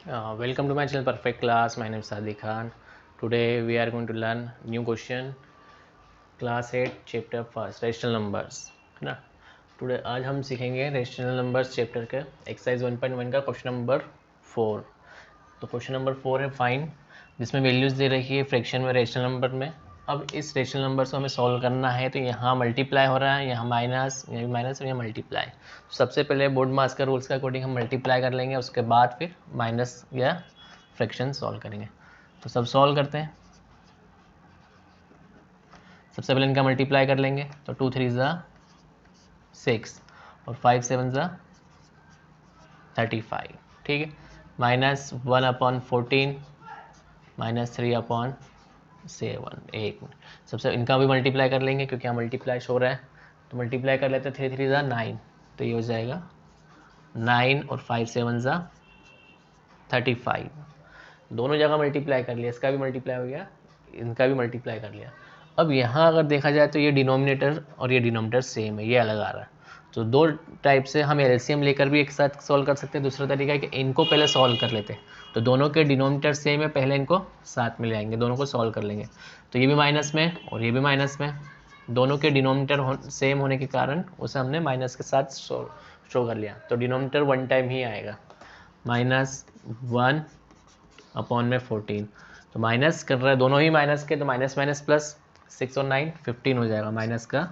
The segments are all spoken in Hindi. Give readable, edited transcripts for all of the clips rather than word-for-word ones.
Welcome to my channel Perfect Class. My name is Sadiq Khan. Today we are going to learn new question, class 8 chapter first, rational numbers, है ना। टुडे आज हम सीखेंगे रेशनल नंबर्स चैप्टर के एक्सरसाइज 1.1 का क्वेश्चन नंबर 4। तो क्वेश्चन नंबर 4 है फाइंड, जिसमें वैल्यूज़ दे रखी है फ्रैक्शन में, रेशनल नंबर में। अब इस रेशनल नंबर को हमें सॉल्व करना है, तो यहाँ मल्टीप्लाई हो रहा है, यहाँ माइनस, यहाँ भी माइनस और यहाँ मल्टीप्लाई। तो सबसे पहले बोर्ड मास का रूल्स के अकॉर्डिंग हम मल्टीप्लाई कर लेंगे, उसके बाद फिर माइनस या फ्रैक्शन सॉल्व करेंगे। तो सब सॉल्व करते हैं। सबसे पहले इनका मल्टीप्लाई कर लेंगे, तो 2 3 ज़ा 6 और 5 7 ज़ा 35, ठीक है। Minus 1/14 minus 3/7। एक मिनट, सबसे इनका भी मल्टीप्लाई कर लेंगे क्योंकि यहाँ मल्टीप्लाई शो रहा है, तो मल्टीप्लाई कर लेते हैं। 3 3 ज़ा 9, तो ये हो जाएगा 9 और 5 7 ज़ा 35। दोनों जगह मल्टीप्लाई कर लिया, इसका भी मल्टीप्लाई हो गया, इनका भी मल्टीप्लाई कर लिया। अब यहाँ अगर देखा जाए तो ये डिनोमिनेटर और ये डिनोमिनेटर सेम है, ये अलग आ रहा है। तो दो टाइप से हम एलसीएम लेकर भी एक साथ सॉल्व कर सकते हैं। दूसरा तरीका है कि इनको पहले सॉल्व कर लेते हैं, तो दोनों के डिनोमिनेटर सेम है, पहले इनको साथ में ले आएंगे, दोनों को सॉल्व कर लेंगे। तो ये भी माइनस में और ये भी माइनस में, दोनों के डिनोमिनेटर सेम होने के कारण उसे हमने माइनस के साथ शो कर लिया। तो डिनोमिनेटर वन टाइम ही आएगा, -1/14। तो माइनस कर रहा है, दोनों ही माइनस के, तो माइनस माइनस प्लस, 6 और 9 15 हो जाएगा, माइनस का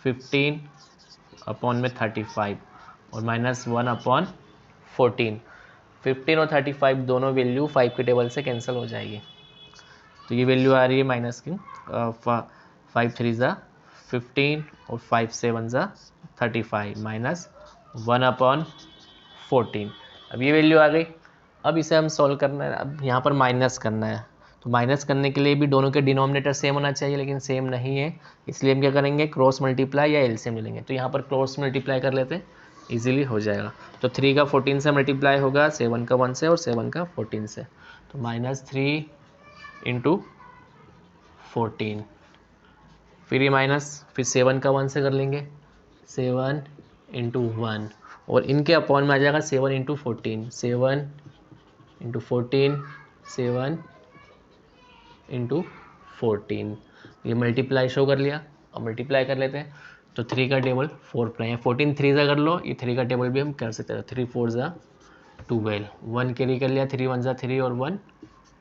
15/35 और -1/14। 15 और 35 दोनों वैल्यू 5 के टेबल से कैंसिल हो जाएगी। तो ये वैल्यू आ रही है माइनस की 5 3 ज़ा 15 और 5 7 ज़ा 35 -1/14। अब ये वैल्यू आ गई। अब इसे हम सॉल्व करना है, अब यहाँ पर माइनस करना है। तो माइनस करने के लिए भी दोनों के डिनोमिनेटर सेम होना चाहिए, लेकिन सेम नहीं है, इसलिए हम क्या करेंगे, क्रॉस मल्टीप्लाई या एलसीएम ले लेंगे। तो यहाँ पर क्रॉस मल्टीप्लाई कर लेते हैं, इजीली हो जाएगा। तो 3 का 14 से मल्टीप्लाई होगा, 7 का 1 से और 7 का 14 से। तो -3 × 14, फिर ये माइनस, फिर 7 का 1 से कर लेंगे, 7 × 1 और इनके अपॉन में आ जाएगा 7 × 14, 7 × 14, 7 × 14। ये मल्टीप्लाई शो कर लिया। अब मल्टीप्लाई कर लेते हैं, तो 3 का टेबल 4 पर है, 14 3 ज़ा कर लो, ये 3 का टेबल भी हम कर सकते हैं। 3 4 ज़ा 12, 1 कैरी कर लिया, 3 1 ज़ा 3 और 1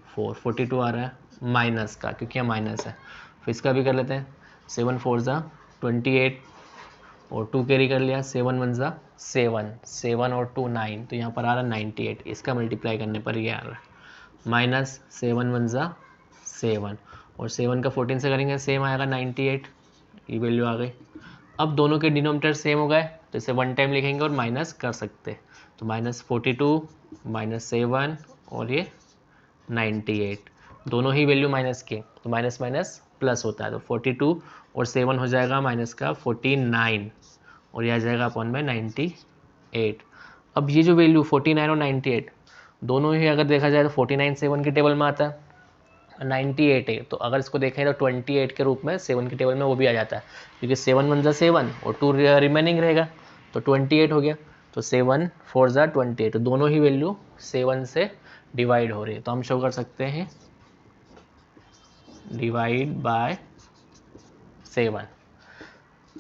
4, 42 आ रहा है माइनस का, क्योंकि यहाँ माइनस है। फिर इसका भी कर लेते हैं, 7 4 ज़ा 28 और 2 कैरी कर लिया, 7 1 ज़ा 7, 7 और 2 9, तो यहाँ पर आ रहा है 98। इसका मल्टीप्लाई करने पर ये आ रहा है -7 1 ज़ा 7 और 7 का 14 से करेंगे, सेम आएगा 98, ये वैल्यू आ गई। अब दोनों के डिनोमिनेटर सेम हो गए, तो इसे वन टाइम लिखेंगे और माइनस कर सकते हैं। तो -42 -7 और ये 98, दोनों ही वैल्यू माइनस के, तो माइनस माइनस प्लस होता है। तो 42 और 7 हो जाएगा माइनस का 49 और यह आ जाएगा अपॉन में 98। अब ये जो वैल्यू 49 और 98 दोनों ही अगर देखा जाए तो 49 7 के टेबल में आता है, 98 है, तो अगर इसको देखें तो 28 के रूप में 7 के टेबल में वो भी आ जाता है, क्योंकि 7 1 ज़ा 7 और 2 रिमेनिंग रहेगा, तो 28 हो गया। तो 7 4 ज़ा 28, तो दोनों ही वैल्यू 7 से डिवाइड हो रही है, तो हम शो कर सकते हैं डिवाइड बाय 7।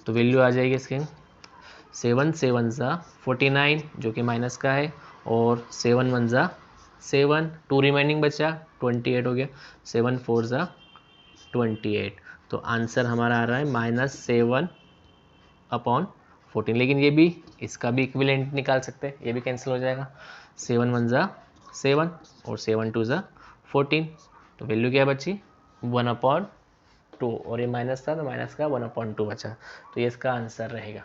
तो वैल्यू आ जाएगी इसकी 7 7 ज़ा 49 जो कि माइनस का है, और 7 1 ज़ा 7, 2 रिमेनिंग बचा, 28 हो गया, 7 4 ज़ा 28। तो आंसर हमारा आ रहा है -7/14। लेकिन ये भी, इसका भी इक्विवेलेंट निकाल सकते हैं, ये भी कैंसिल हो जाएगा, 7 1 ज़ा 7 और 7 2 ज़ा 14। तो वैल्यू क्या बची 1/2, और ये माइनस था तो माइनस का 1/2 बचा। तो ये इसका आंसर रहेगा।